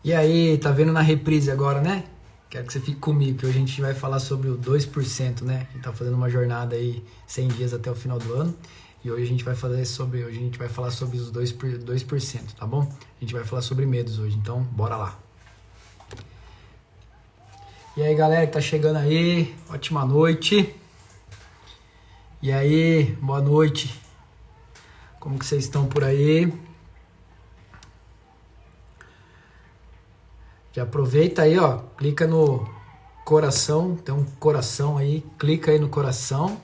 E aí, tá vendo na reprise agora, né? Quero que você fique comigo, que hoje a gente vai falar sobre o 2%, né? A gente tá fazendo uma jornada aí 100 dias até o final do ano. E hoje a gente vai falar sobre os 2%, tá bom? A gente vai falar sobre medos hoje, então bora lá. E aí, galera que tá chegando aí, ótima noite. E aí, boa noite. Como que vocês estão por aí? Já aproveita aí, ó, clica no coração, tem um coração aí, clica aí no coração.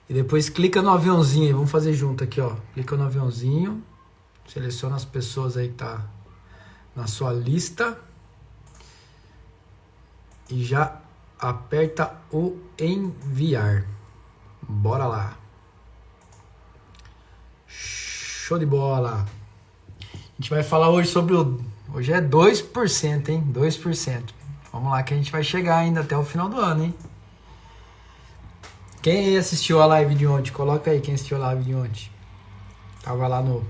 E depois clica no aviãozinho, vamos fazer junto aqui, ó. Clica no aviãozinho, seleciona as pessoas aí que tá na sua lista. E já aperta o enviar. Bora lá. Show de bola. A gente vai falar hoje sobre Hoje é 2%, hein? 2%. Vamos lá que a gente vai chegar ainda até o final do ano, hein? Quem aí assistiu a live de ontem? Coloca aí quem assistiu a live de ontem. Tava lá no...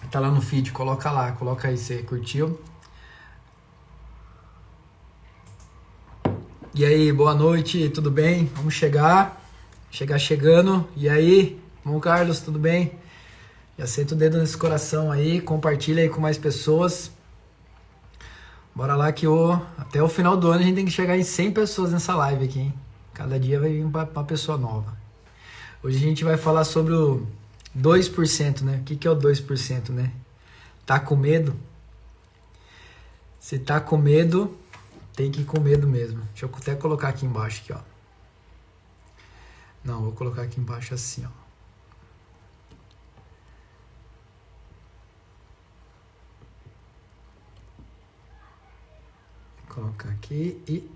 Tá lá no feed, coloca aí se você curtiu. E aí, boa noite, tudo bem? Vamos chegando. E aí, irmão Carlos, tudo bem? Já senta o dedo nesse coração aí, compartilha aí com mais pessoas. Bora lá que até o final do ano a gente tem que chegar em 100 pessoas nessa live aqui, hein? Cada dia vai vir uma pessoa nova. Hoje a gente vai falar sobre o 2%, né? O que é o 2%, né? Tá com medo? Se tá com medo, tem que ir com medo mesmo. Deixa eu até colocar aqui embaixo, aqui, ó. Não, vou colocar aqui embaixo assim, ó. Colocar aqui e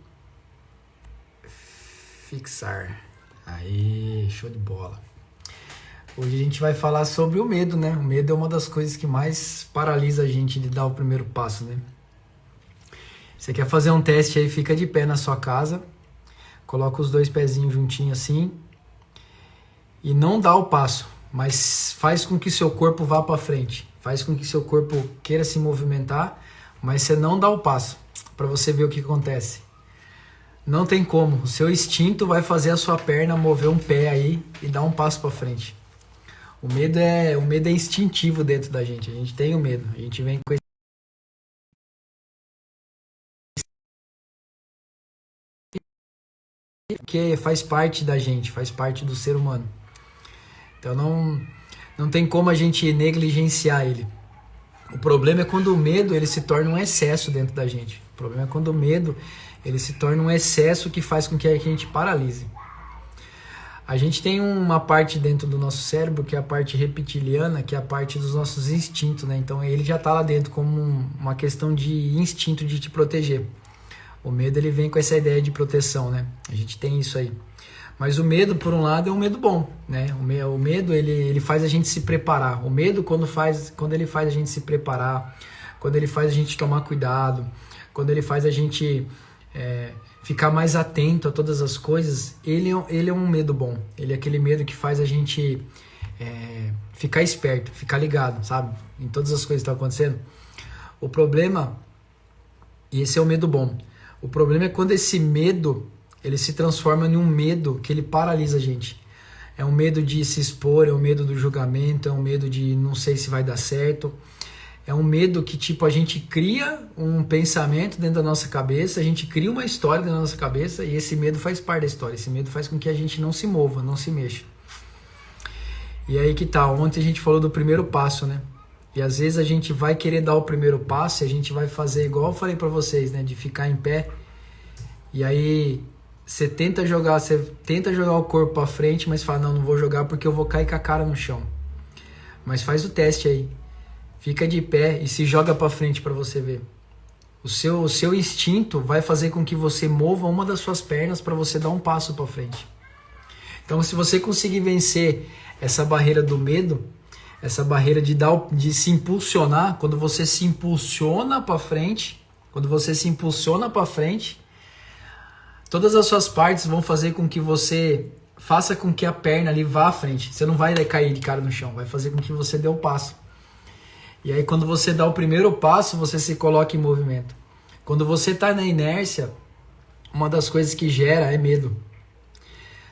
fixar. Aí, show de bola. Hoje a gente vai falar sobre o medo, né? O medo é uma das coisas que mais paralisa a gente de dar o primeiro passo, né? Você quer fazer um teste aí, fica de pé na sua casa, coloca os dois pezinhos juntinhos assim e não dá o passo, mas faz com que seu corpo vá para frente, faz com que seu corpo queira se movimentar, mas você não dá o passo. Para você ver o que acontece. Não tem como. O seu instinto vai fazer a sua perna mover um pé aí e dar um passo para frente. O medo é instintivo dentro da gente. A gente tem o medo. A gente vem com esse... que faz parte da gente, faz parte do ser humano. Então não tem como a gente negligenciar ele. O problema é quando o medo ele se torna um excesso dentro da gente. O problema é quando o medo ele se torna um excesso que faz com que a gente paralise. A gente tem uma parte dentro do nosso cérebro que é a parte reptiliana, que é a parte dos nossos instintos, né? Então ele já está lá dentro como uma questão de instinto de te proteger. O medo ele vem com essa ideia de proteção, né? A gente tem isso aí. Mas o medo, por um lado, é um medo bom, né? O medo, ele faz a gente se preparar. O medo, quando ele faz a gente se preparar, quando ele faz a gente tomar cuidado, quando ele faz a gente ficar mais atento a todas as coisas, ele é um medo bom. Ele é aquele medo que faz a gente ficar esperto, ficar ligado, sabe? Em todas as coisas que estão acontecendo. O problema, e esse é o medo bom, o problema é quando esse medo... ele se transforma em um medo que ele paralisa a gente. É um medo de se expor, é um medo do julgamento, é um medo de não sei se vai dar certo. É um medo que, tipo, a gente cria um pensamento dentro da nossa cabeça, a gente cria uma história dentro da nossa cabeça e esse medo faz parte da história. Esse medo faz com que a gente não se mova, não se mexa. E aí que tá, ontem a gente falou do primeiro passo, né? E às vezes a gente vai querer dar o primeiro passo e a gente vai fazer igual eu falei pra vocês, né? De ficar em pé. E aí... Você tenta jogar o corpo para frente, mas fala, não vou jogar porque eu vou cair com a cara no chão. Mas faz o teste aí. Fica de pé e se joga para frente para você ver. O seu instinto vai fazer com que você mova uma das suas pernas para você dar um passo para frente. Então, se você conseguir vencer essa barreira do medo, essa barreira de se impulsionar, quando você se impulsiona para frente, todas as suas partes vão fazer com que você faça com que a perna ali vá à frente. Você não vai cair de cara no chão, vai fazer com que você dê o passo. E aí quando você dá o primeiro passo, você se coloca em movimento. Quando você está na inércia, uma das coisas que gera é medo.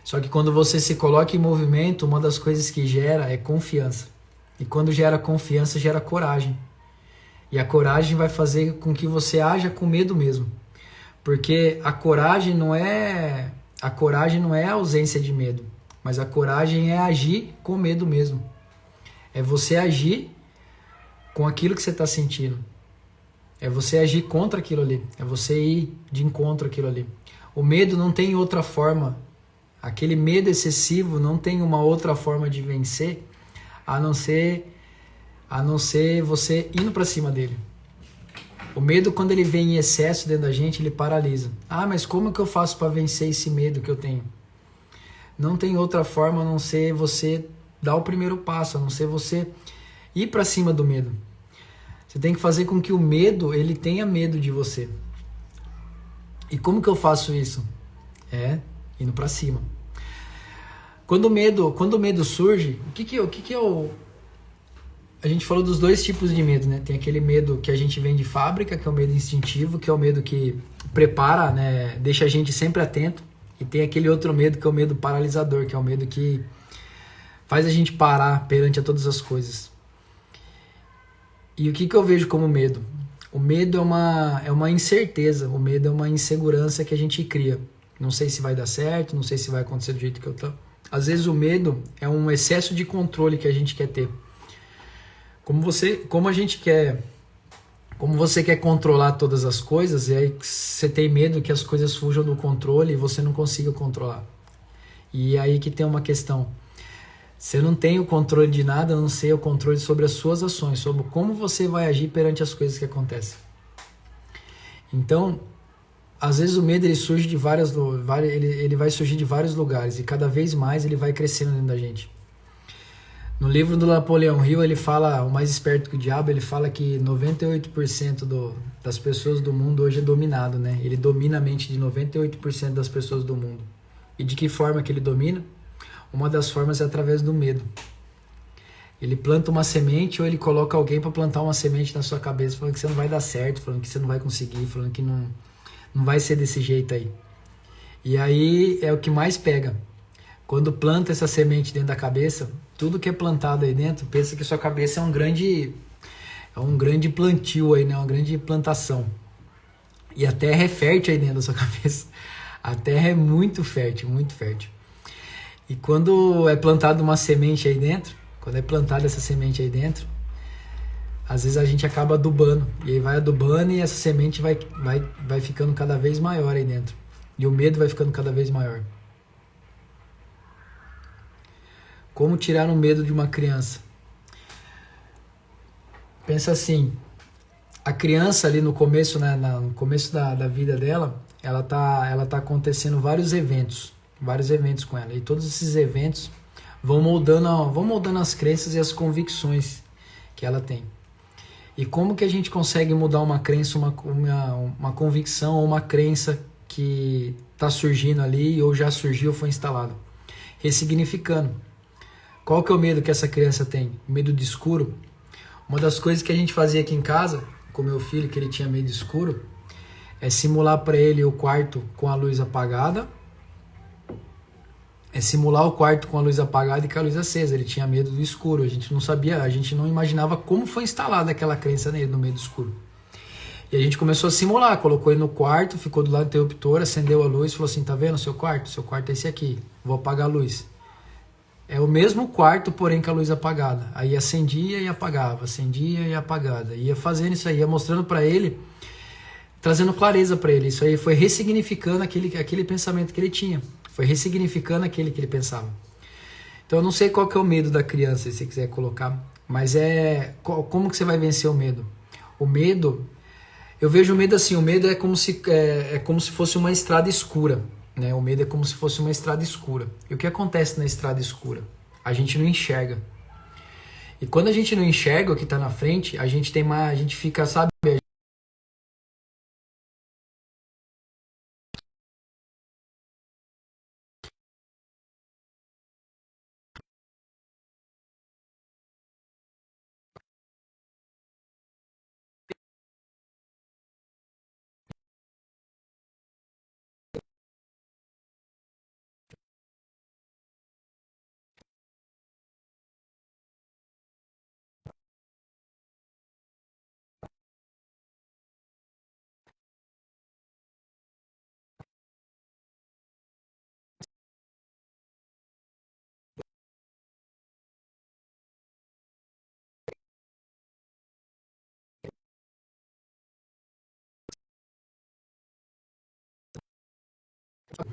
Só que quando você se coloca em movimento, uma das coisas que gera é confiança. E quando gera confiança, gera coragem. E a coragem vai fazer com que você haja com medo mesmo. Porque a coragem não é a ausência de medo, mas a coragem é agir com medo mesmo. É você agir com aquilo que você está sentindo. É você agir contra aquilo ali. É você ir de encontro àquilo ali. O medo não tem outra forma. Aquele medo excessivo não tem uma outra forma de vencer a não ser você indo para cima dele. O medo, quando ele vem em excesso dentro da gente, ele paralisa. Ah, mas como que eu faço para vencer esse medo que eu tenho? Não tem outra forma a não ser você dar o primeiro passo, a não ser você ir para cima do medo. Você tem que fazer com que o medo, ele tenha medo de você. E como que eu faço isso? Indo para cima. Quando o medo surge, a gente falou dos dois tipos de medo, né? Tem aquele medo que a gente vem de fábrica, que é o medo instintivo, que é o medo que prepara, né? Deixa a gente sempre atento. E tem aquele outro medo que é o medo paralisador, que é o medo que faz a gente parar perante a todas as coisas. E o que eu vejo como medo? O medo é uma incerteza, o medo é uma insegurança que a gente cria. Não sei se vai dar certo, não sei se vai acontecer do jeito que eu tô. Às vezes o medo é um excesso de controle que a gente quer ter. Como você quer controlar todas as coisas, e aí você tem medo que as coisas fujam do controle e você não consiga controlar. E aí que tem uma questão. Você não tem o controle de nada, a não ser o controle sobre as suas ações, sobre como você vai agir perante as coisas que acontecem. Então, às vezes o medo ele surge de ele vai surgir de vários lugares e cada vez mais ele vai crescendo dentro da gente. No livro do Napoleão Hill, ele fala, o mais esperto que o diabo, ele fala que 98% das pessoas do mundo hoje é dominado, né? Ele domina a mente de 98% das pessoas do mundo. E de que forma que ele domina? Uma das formas é através do medo. Ele planta uma semente ou ele coloca alguém para plantar uma semente na sua cabeça, falando que você não vai dar certo, falando que você não vai conseguir, falando que não vai ser desse jeito aí. E aí é o que mais pega. Quando planta essa semente dentro da cabeça, tudo que é plantado aí dentro, pensa que sua cabeça é um grande plantio aí, né? Uma grande plantação. E a terra é fértil aí dentro da sua cabeça. A terra é muito fértil, muito fértil. E quando é plantada uma semente aí dentro, quando é plantada essa semente aí dentro, às vezes a gente acaba adubando. E aí vai adubando e essa semente vai ficando cada vez maior aí dentro. E o medo vai ficando cada vez maior. Como tirar o medo de uma criança? Pensa assim, a criança ali no começo, né, no começo da vida dela, ela tá acontecendo vários eventos com ela. E todos esses eventos vão moldando as crenças e as convicções que ela tem. E como que a gente consegue mudar uma crença, uma convicção ou uma crença que está surgindo ali ou já surgiu ou foi instalada? Ressignificando. Qual que é o medo que essa criança tem? Medo de escuro? Uma das coisas que a gente fazia aqui em casa, com meu filho, que ele tinha medo de escuro, é simular para ele o quarto com a luz apagada. É simular o quarto com a luz apagada e com a luz acesa. Ele tinha medo do escuro. A gente não sabia, a gente não imaginava como foi instalada aquela crença nele no medo do escuro. E a gente começou a simular, colocou ele no quarto, ficou do lado do interruptor, acendeu a luz, falou assim, tá vendo seu quarto? Seu quarto é esse aqui, vou apagar a luz. É o mesmo quarto, porém com a luz apagada. Aí acendia e apagava, acendia e apagada. Ia fazendo isso aí, ia mostrando para ele, trazendo clareza para ele. Isso aí foi ressignificando aquele pensamento que ele tinha. Foi ressignificando aquele que ele pensava. Então eu não sei qual que é o medo da criança, se você quiser colocar. Mas como que você vai vencer o medo? O medo, eu vejo o medo assim, o medo é como se fosse uma estrada escura. Né? O medo é como se fosse uma estrada escura. E o que acontece na estrada escura? A gente não enxerga. E quando a gente não enxerga o que está na frente, a gente fica, sabe,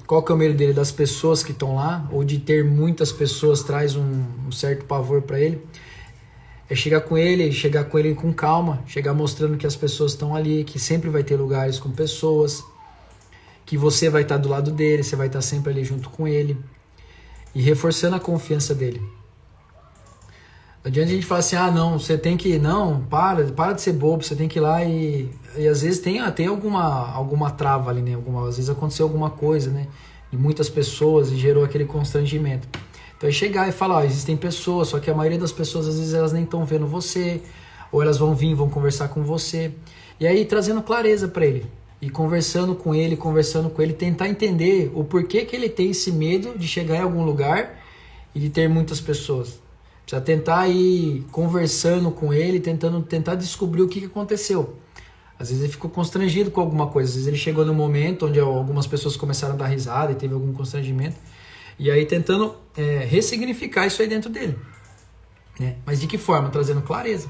Qual que é o medo dele? Das pessoas que estão lá, ou de ter muitas pessoas traz um certo pavor para ele. É chegar com ele com calma, chegar mostrando que as pessoas estão ali, que sempre vai ter lugares com pessoas, que você vai estar do lado dele, você vai estar sempre ali junto com ele, e reforçando a confiança dele. Não adianta a gente falar assim, ah não, você tem que, não, para de ser bobo, você tem que ir lá e às vezes tem alguma trava ali, né? Às vezes aconteceu alguma coisa, né? De muitas pessoas e gerou aquele constrangimento. Então é chegar e falar, ó, existem pessoas, só que a maioria das pessoas às vezes elas nem estão vendo você, ou elas vão vir, vão conversar com você. E aí trazendo clareza para ele, e conversando com ele, tentar entender o porquê que ele tem esse medo de chegar em algum lugar e de ter muitas pessoas. Precisa tentar ir conversando com ele, tentar descobrir o que aconteceu. Às vezes ele ficou constrangido com alguma coisa, às vezes ele chegou num momento onde algumas pessoas começaram a dar risada e teve algum constrangimento. E aí tentando ressignificar isso aí dentro dele. Né? Mas de que forma? Trazendo clareza.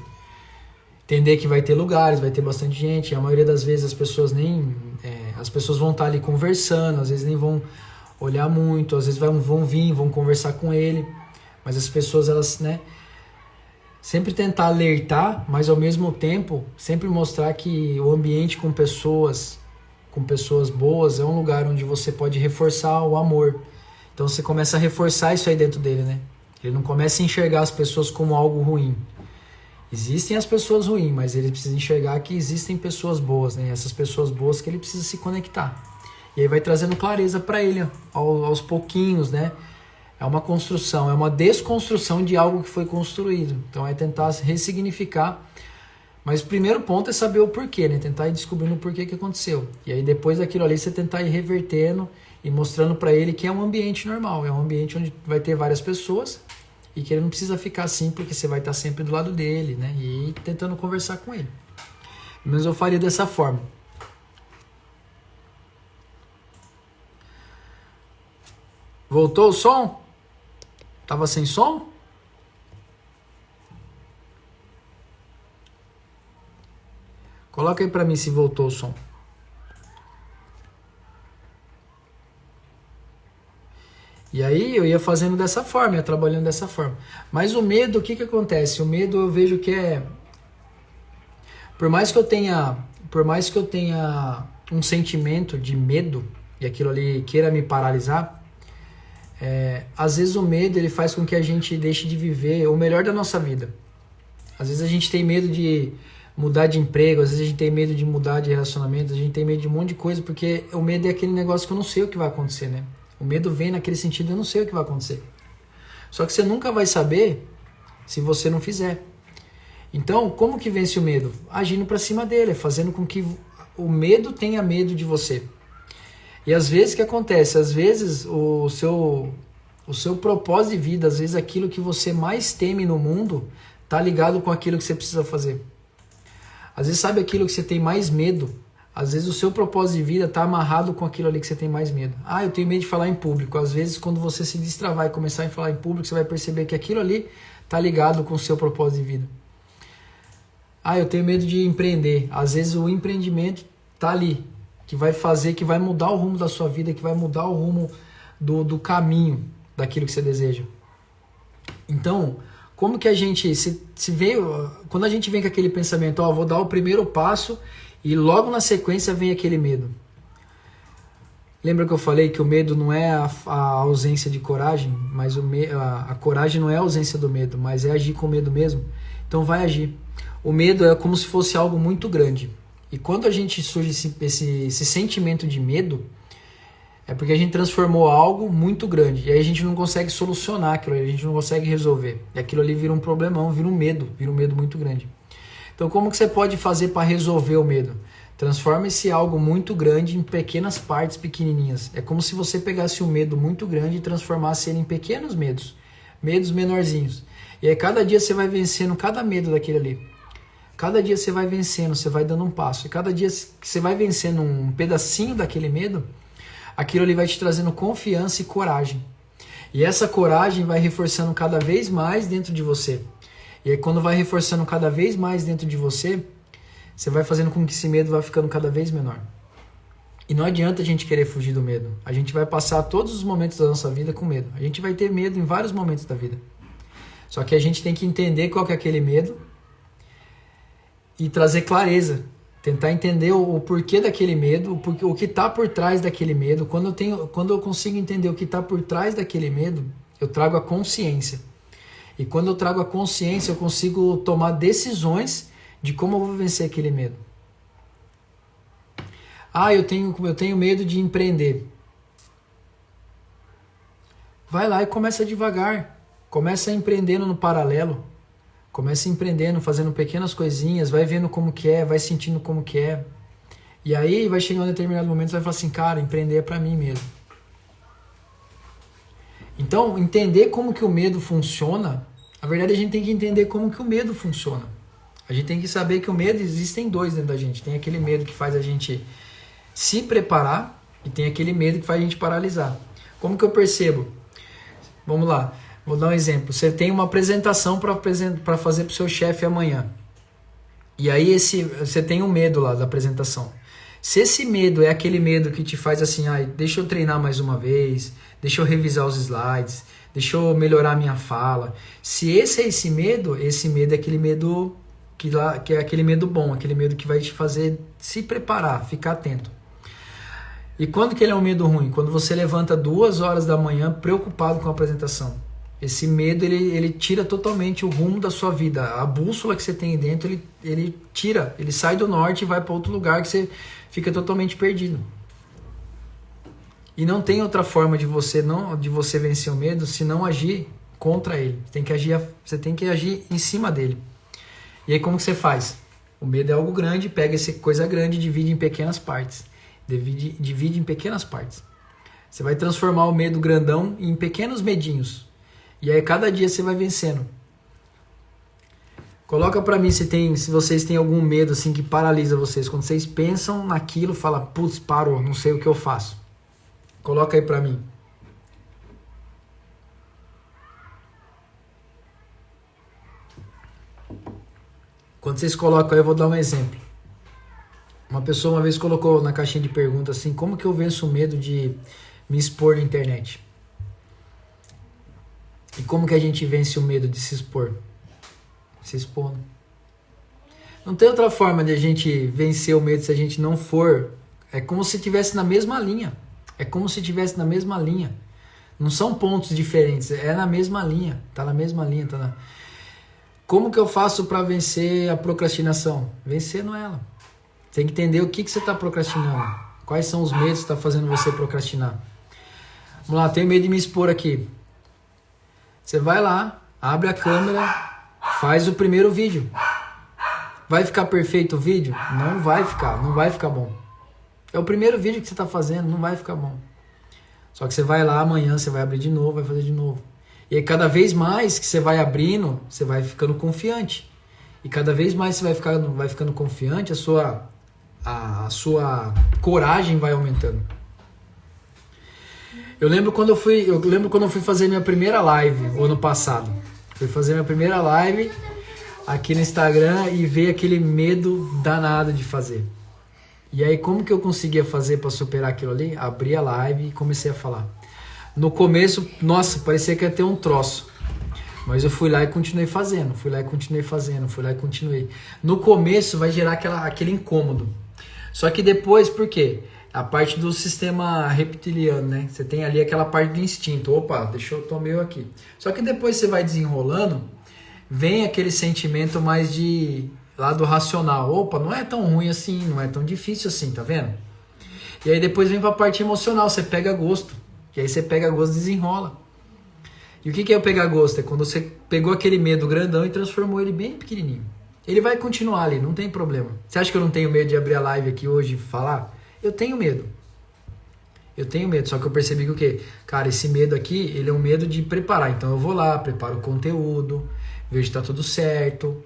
Entender que vai ter lugares, vai ter bastante gente. A maioria das vezes as pessoas as pessoas vão estar ali conversando, às vezes nem vão olhar muito, às vezes vão vir, vão conversar com ele. Mas as pessoas, elas, né, sempre tentar alertar, mas ao mesmo tempo sempre mostrar que o ambiente com pessoas boas é um lugar onde você pode reforçar o amor. Então você começa a reforçar isso aí dentro dele, né? Ele não começa a enxergar as pessoas como algo ruim. Existem as pessoas ruins, mas ele precisa enxergar que existem pessoas boas, né? Essas pessoas boas que ele precisa se conectar. E aí vai trazendo clareza para ele, aos pouquinhos, né? É uma construção, é uma desconstrução de algo que foi construído. Então é tentar ressignificar. Mas o primeiro ponto é saber o porquê, né? Tentar ir descobrindo o porquê que aconteceu. E aí depois daquilo ali você tentar ir revertendo e mostrando para ele que é um ambiente normal. É um ambiente onde vai ter várias pessoas e que ele não precisa ficar assim porque você vai estar sempre do lado dele, né? E ir tentando conversar com ele. Mas eu faria dessa forma. Voltou o som? Tava sem som? Coloca aí pra mim se voltou o som. E aí eu ia fazendo dessa forma, ia trabalhando dessa forma. Mas o medo, o que acontece? O medo eu vejo que por mais que eu tenha um sentimento de medo e aquilo ali queira me paralisar, às vezes o medo ele faz com que a gente deixe de viver o melhor da nossa vida. Às vezes a gente tem medo de mudar de emprego, às vezes a gente tem medo de mudar de relacionamento, a gente tem medo de um monte de coisa, porque o medo é aquele negócio que eu não sei o que vai acontecer, né? O medo vem naquele sentido, eu não sei o que vai acontecer. Só que você nunca vai saber se você não fizer. Então, como que vence o medo? Agindo pra cima dele, fazendo com que o medo tenha medo de você. E às vezes o que acontece? Às vezes o seu propósito de vida, às vezes aquilo que você mais teme no mundo, tá ligado com aquilo que você precisa fazer. Às vezes sabe aquilo que você tem mais medo? Às vezes o seu propósito de vida tá amarrado com aquilo ali que você tem mais medo. Ah, eu tenho medo de falar em público. Às vezes quando você se destravar e começar a falar em público, você vai perceber que aquilo ali tá ligado com o seu propósito de vida. Ah, eu tenho medo de empreender. Às vezes o empreendimento tá ali, que vai fazer, que vai mudar o rumo da sua vida, que vai mudar o rumo do caminho daquilo que você deseja. Então, como que a gente se veio, quando a gente vem com aquele pensamento, ó, vou dar o primeiro passo e logo na sequência vem aquele medo. Lembra que eu falei que o medo não é a ausência de coragem, mas a coragem não é a ausência do medo, mas é agir com medo mesmo? Então vai agir. O medo é como se fosse algo muito grande. E quando a gente surge esse sentimento de medo, é porque a gente transformou algo muito grande. E aí a gente não consegue solucionar aquilo, a gente não consegue resolver. E aquilo ali vira um problemão, vira um medo muito grande. Então como que você pode fazer para resolver o medo? Transforma esse algo muito grande em pequenas partes pequenininhas. É como se você pegasse um medo muito grande e transformasse ele em pequenos medos. Medos menorzinhos. E aí cada dia você vai vencendo cada medo daquele ali. Cada dia você vai vencendo, você vai dando um passo. E cada dia que você vai vencendo um pedacinho daquele medo, aquilo ali vai te trazendo confiança e coragem. E essa coragem vai reforçando cada vez mais dentro de você. E aí quando vai reforçando cada vez mais dentro de você, você vai fazendo com que esse medo vá ficando cada vez menor. E não adianta a gente querer fugir do medo. A gente vai passar todos os momentos da nossa vida com medo. A gente vai ter medo em vários momentos da vida. Só que a gente tem que entender qual que é aquele medo e trazer clareza. Tentar entender o porquê daquele medo, o que está por trás daquele medo. Quando eu consigo entender o que está por trás daquele medo, eu trago a consciência. E quando eu trago a consciência, eu consigo tomar decisões de como eu vou vencer aquele medo. Ah, eu tenho medo de empreender. Vai lá e começa devagar. Começa empreendendo no paralelo. Começa empreendendo, fazendo pequenas coisinhas, vai vendo como que é, vai sentindo como que é. E aí vai chegar um determinado momento e vai falar assim, cara, empreender é pra mim mesmo. Então, entender como que o medo funciona, na verdade a gente tem que entender como que o medo funciona. A gente tem que saber que o medo, existem dois dentro da gente. Tem aquele medo que faz a gente se preparar e tem aquele medo que faz a gente paralisar. Como que eu percebo? Vamos lá, vou dar um exemplo. Você tem uma apresentação para fazer para o seu chefe amanhã. E aí você tem um medo lá da apresentação. Se esse medo é aquele medo que te faz assim, deixa eu treinar mais uma vez, deixa eu revisar os slides, deixa eu melhorar a minha fala. Se esse é esse medo é aquele medo que é aquele medo bom, aquele medo que vai te fazer se preparar, ficar atento. E quando que ele é um medo ruim? Quando você levanta 2 horas da manhã preocupado com a apresentação. Esse medo, ele tira totalmente o rumo da sua vida. A bússola que você tem dentro, ele tira, ele sai do norte e vai para outro lugar que você fica totalmente perdido. E não tem outra forma de você vencer o medo se não agir contra ele. Você tem que agir em cima dele. E aí como que você faz? O medo é algo grande, pega essa coisa grande e divide em pequenas partes. Divide em pequenas partes. Você vai transformar o medo grandão em pequenos medinhos. E aí cada dia você vai vencendo. Coloca pra mim se vocês têm algum medo assim que paralisa vocês. Quando vocês pensam naquilo, fala, putz, parou, não sei o que eu faço. Coloca aí pra mim. Quando vocês colocam aí, eu vou dar um exemplo. Uma pessoa uma vez colocou na caixinha de perguntas assim, como que eu venço o medo de me expor na internet? E como que a gente vence o medo de se expor? Se expondo. Não tem outra forma de a gente vencer o medo se a gente não for. É como se estivesse na mesma linha. É como se estivesse na mesma linha. Não são pontos diferentes, é na mesma linha. Tá na mesma linha. Como que eu faço para vencer a procrastinação? Vencendo ela. Tem que entender o que você está procrastinando. Quais são os medos que estão fazendo você procrastinar. Vamos lá, tenho medo de me expor aqui. Você vai lá, abre a câmera, faz o primeiro vídeo. Vai ficar perfeito o vídeo? Não vai ficar bom. É o primeiro vídeo que você está fazendo, não vai ficar bom. Só que você vai lá amanhã, você vai abrir de novo, vai fazer de novo. E aí cada vez mais que você vai abrindo, você vai ficando confiante. E cada vez mais você vai ficando confiante, a sua coragem vai aumentando. Eu lembro quando eu fui fazer minha primeira live o ano passado. Fui fazer minha primeira live aqui no Instagram e veio aquele medo danado de fazer. E aí como que eu conseguia fazer para superar aquilo ali? Abri a live e comecei a falar. No começo, nossa, parecia que ia ter um troço. Mas eu fui lá e continuei fazendo. No começo vai gerar aquele incômodo. Só que depois, por quê? A parte do sistema reptiliano, né? Você tem ali aquela parte do instinto. Opa, deixa eu tomar eu aqui. Só que depois você vai desenrolando, vem aquele sentimento mais de lado racional. Opa, não é tão ruim assim, não é tão difícil assim, tá vendo? E aí depois vem pra parte emocional, você pega gosto. E aí você pega gosto e desenrola. E o que é eu pegar gosto? É quando você pegou aquele medo grandão e transformou ele bem pequenininho. Ele vai continuar ali, não tem problema. Você acha que eu não tenho medo de abrir a live aqui hoje e falar? Eu tenho medo. Só que eu percebi que o quê? Cara, esse medo aqui, ele é um medo de preparar. Então eu vou lá, preparo o conteúdo, vejo se tá tudo certo.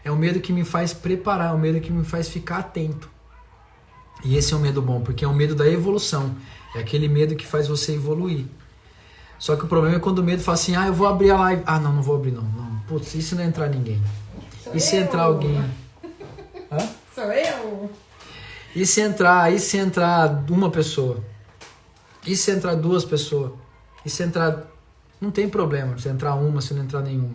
É um medo que me faz preparar, é um medo que me faz ficar atento. E esse é um medo bom, porque é um medo da evolução. É aquele medo que faz você evoluir. Só que o problema é quando o medo fala assim, eu vou abrir a live. Não vou abrir não. Putz, e se não entrar ninguém? E se entrar alguém? Hã? Sou eu? E se entrar uma pessoa? E se entrar duas pessoas? E se entrar... Não tem problema se entrar uma, se não entrar nenhuma.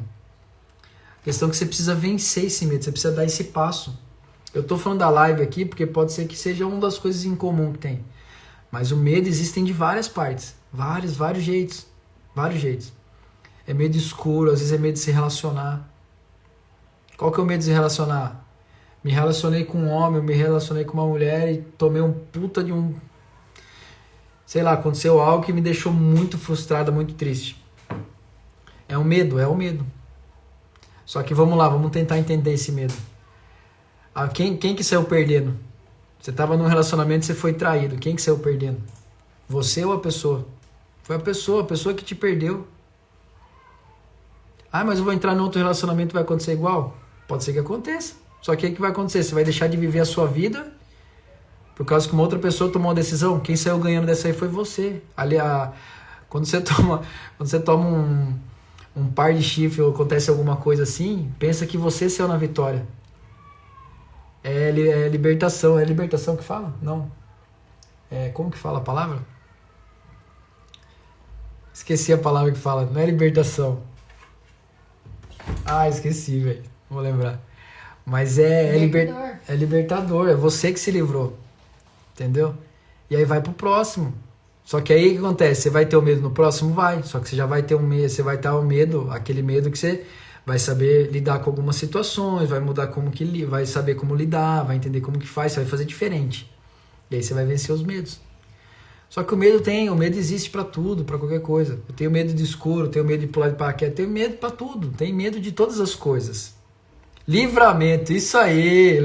A questão é que você precisa vencer esse medo, você precisa dar esse passo. Eu tô falando da live aqui porque pode ser que seja uma das coisas em comum que tem. Mas o medo existem de várias partes. Vários jeitos. Vários jeitos. É medo escuro, às vezes é medo de se relacionar. Qual que é o medo de se relacionar? Me relacionei com um homem, eu me relacionei com uma mulher e tomei um puta de um... Sei lá, aconteceu algo que me deixou muito frustrada, muito triste. É o medo. Só que vamos lá, vamos tentar entender esse medo. Quem que saiu perdendo? Você estava num relacionamento e você foi traído. Quem que saiu perdendo? Você ou a pessoa? Foi a pessoa que te perdeu. Mas eu vou entrar num outro relacionamento e vai acontecer igual? Pode ser que aconteça. Só que aí o que vai acontecer? Você vai deixar de viver a sua vida por causa que uma outra pessoa tomou uma decisão. Quem saiu ganhando dessa aí foi você. Quando você toma um par de chifre ou acontece alguma coisa assim, pensa que você saiu na vitória. É libertação. É libertação que fala? Não. Como que fala a palavra? Esqueci a palavra que fala. Não é libertação. Esqueci, velho. Vou lembrar. Mas é libertador. É você que se livrou. Entendeu? E aí vai pro próximo. Só que aí o que acontece? Você vai ter o medo no próximo? Vai. Só que você já vai ter você vai ter o medo, aquele medo que você vai saber lidar com algumas situações, vai mudar vai saber como lidar, vai entender como que faz, você vai fazer diferente. E aí você vai vencer os medos. Só que o medo existe pra tudo, pra qualquer coisa. Eu tenho medo de escuro, tenho medo de pular de paraquedas, tenho medo pra tudo, tenho medo de todas as coisas. Livramento, isso aí,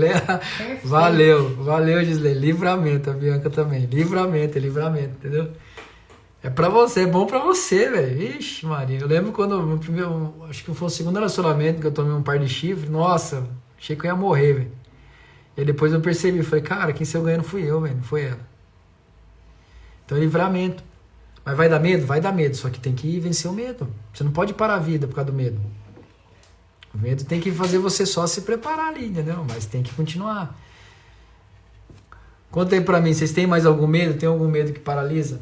valeu Gisley, livramento, a Bianca também, livramento, entendeu? É pra você, é bom pra você, velho, ixi Maria, eu lembro quando meu primeiro, acho que foi o segundo relacionamento que eu tomei um par de chifre, nossa, achei que eu ia morrer, velho, e aí depois eu percebi, falei, cara, quem saiu ganhando fui eu, velho, não foi ela. Então é livramento, mas vai dar medo? Vai dar medo, só que tem que vencer o medo, você não pode parar a vida por causa do medo. O medo tem que fazer você só se preparar ali, entendeu? Mas tem que continuar. Conta aí pra mim, vocês têm mais algum medo? Tem algum medo que paralisa?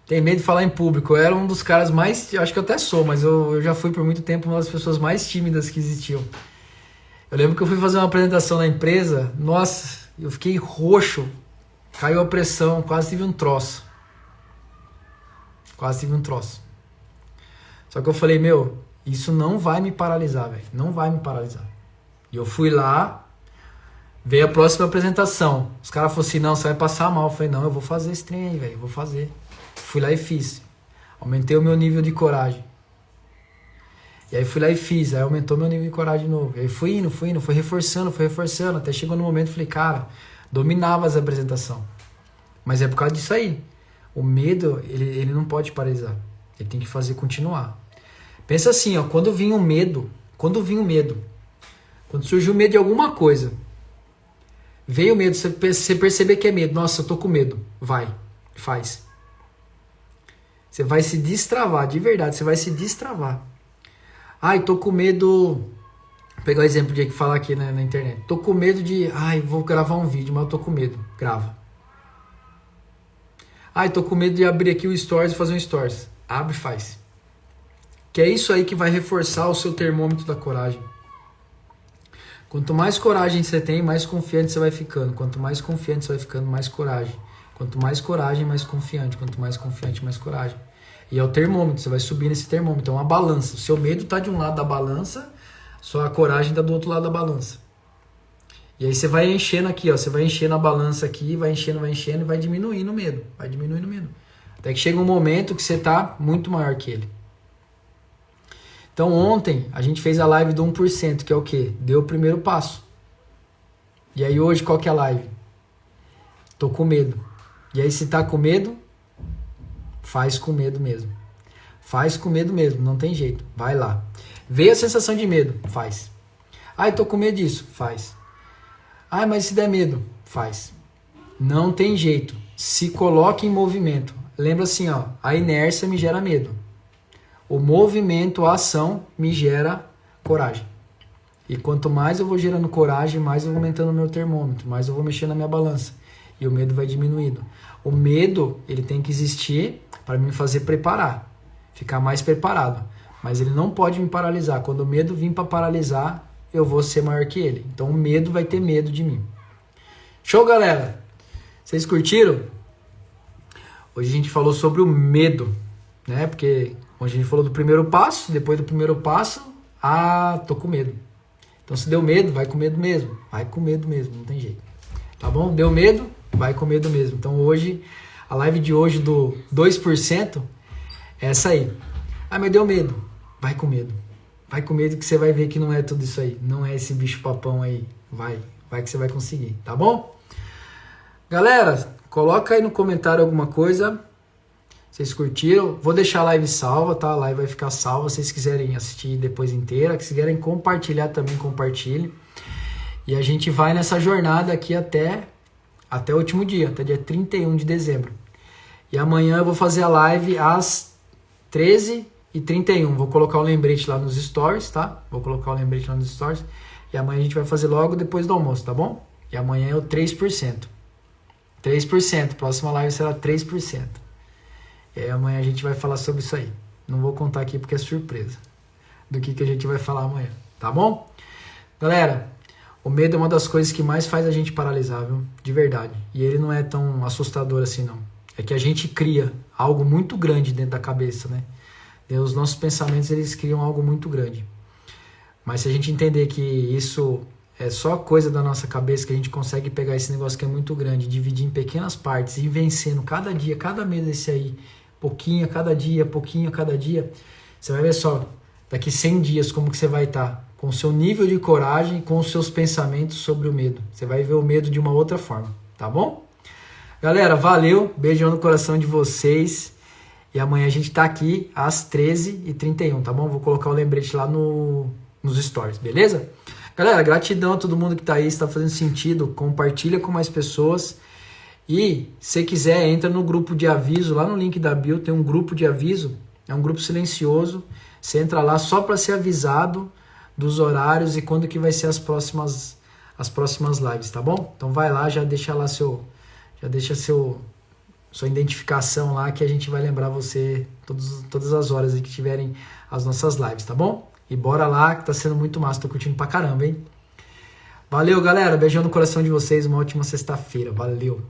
Tem medo de falar em público. Eu era um dos caras mais... Acho que eu até sou, mas eu já fui por muito tempo uma das pessoas mais tímidas que existiam. Eu lembro que eu fui fazer uma apresentação na empresa. Nossa, eu fiquei roxo. Caiu a pressão, quase tive um troço. Só que eu falei, isso não vai me paralisar, velho. Não vai me paralisar. E eu fui lá, veio a próxima apresentação. Os caras falaram assim, não, você vai passar mal. Eu falei, não, eu vou fazer esse trem aí, velho. Eu vou fazer. Fui lá e fiz. Aumentei o meu nível de coragem. E aí fui lá e fiz. Aí aumentou meu nível de coragem de novo. E aí fui indo, fui reforçando. Até chegou no momento, falei, cara, dominava as apresentações. Mas é por causa disso aí. O medo, ele não pode paralisar. Ele tem que fazer continuar. Pensa assim, ó, quando surgiu o medo de alguma coisa, veio o medo, você perceber que é medo, nossa, eu tô com medo, faz. Você vai se destravar, de verdade, você vai se destravar. Tô com medo, vou pegar o exemplo de falar aqui na internet, tô com medo de, vou gravar um vídeo, mas eu tô com medo, grava. Tô com medo de abrir aqui o Stories e fazer um Stories, abre e faz. Que é isso aí que vai reforçar o seu termômetro da coragem. Quanto mais coragem você tem, mais confiante você vai ficando. Quanto mais confiante você vai ficando, mais coragem. Quanto mais coragem, mais confiante. Quanto mais confiante, mais coragem. E é o termômetro, você vai subir nesse termômetro. É uma balança. O seu medo está de um lado da balança, só a coragem está do outro lado da balança. E aí você vai enchendo aqui, ó. Você vai enchendo a balança aqui, vai enchendo e vai diminuindo o medo. Até que chega um momento que você está muito maior que ele. Então ontem a gente fez a live do 1%, que é o quê? Deu o primeiro passo. E aí hoje qual que é a live? Tô com medo. E aí se tá com medo, faz com medo mesmo. Faz com medo mesmo, não tem jeito. Vai lá. Veio a sensação de medo, faz. Tô com medo disso, faz. Mas se der medo, faz. Não tem jeito. Se coloque em movimento. Lembra assim, ó, a inércia me gera medo. O movimento, a ação, me gera coragem. E quanto mais eu vou gerando coragem, mais eu vou aumentando o meu termômetro, mais eu vou mexendo na minha balança. E o medo vai diminuindo. O medo, ele tem que existir para me fazer preparar, ficar mais preparado. Mas ele não pode me paralisar. Quando o medo vir para paralisar, eu vou ser maior que ele. Então o medo vai ter medo de mim. Show, galera? Vocês curtiram? Hoje a gente falou sobre o medo, né? Porque hoje a gente falou do primeiro passo, depois do primeiro passo, tô com medo. Então se deu medo, vai com medo mesmo. Vai com medo mesmo, não tem jeito. Tá bom? Deu medo? Vai com medo mesmo. Então hoje, a live de hoje do 2% é essa aí. Mas deu medo. Vai com medo. Vai com medo que você vai ver que não é tudo isso aí. Não é esse bicho papão aí. Vai que você vai conseguir, tá bom? Galera, coloca aí no comentário alguma coisa. Vocês curtiram? Vou deixar a live salva, tá? A live vai ficar salva. Se vocês quiserem assistir depois inteira, se quiserem compartilhar também, compartilhe. E a gente vai nessa jornada aqui até o último dia, até dia 31 de dezembro. E amanhã eu vou fazer a live às 13h31. Vou colocar o lembrete lá nos stories, tá? Vou colocar o lembrete lá nos stories. E amanhã a gente vai fazer logo depois do almoço, tá bom? E amanhã é o 3%. 3%. Próxima live será 3%. E aí amanhã a gente vai falar sobre isso aí. Não vou contar aqui porque é surpresa do que a gente vai falar amanhã, tá bom? Galera, o medo é uma das coisas que mais faz a gente paralisar, viu? De verdade. E ele não é tão assustador assim, não. É que a gente cria algo muito grande dentro da cabeça, né? E os nossos pensamentos, eles criam algo muito grande. Mas se a gente entender que isso é só coisa da nossa cabeça, que a gente consegue pegar esse negócio que é muito grande, dividir em pequenas partes e ir vencendo cada dia, cada mês esse aí, pouquinho a cada dia, pouquinho a cada dia, você vai ver só, daqui 100 dias como que você vai estar com o seu nível de coragem, com os seus pensamentos sobre o medo. Você vai ver o medo de uma outra forma, tá bom? Galera, valeu, beijão no coração de vocês. E amanhã a gente tá aqui às 13h31, tá bom? Vou colocar o lembrete lá nos stories, beleza? Galera, gratidão a todo mundo que tá aí, se tá fazendo sentido, compartilha com mais pessoas. E se quiser, entra no grupo de aviso, lá no link da bio tem um grupo de aviso, é um grupo silencioso. Você entra lá só para ser avisado dos horários e quando que vai ser as próximas lives, tá bom? Então vai lá, já deixa lá sua identificação lá que a gente vai lembrar você todas as horas aí que tiverem as nossas lives, tá bom? E bora lá que tá sendo muito massa, tô curtindo pra caramba, hein? Valeu, galera, beijão no coração de vocês, uma ótima sexta-feira, valeu!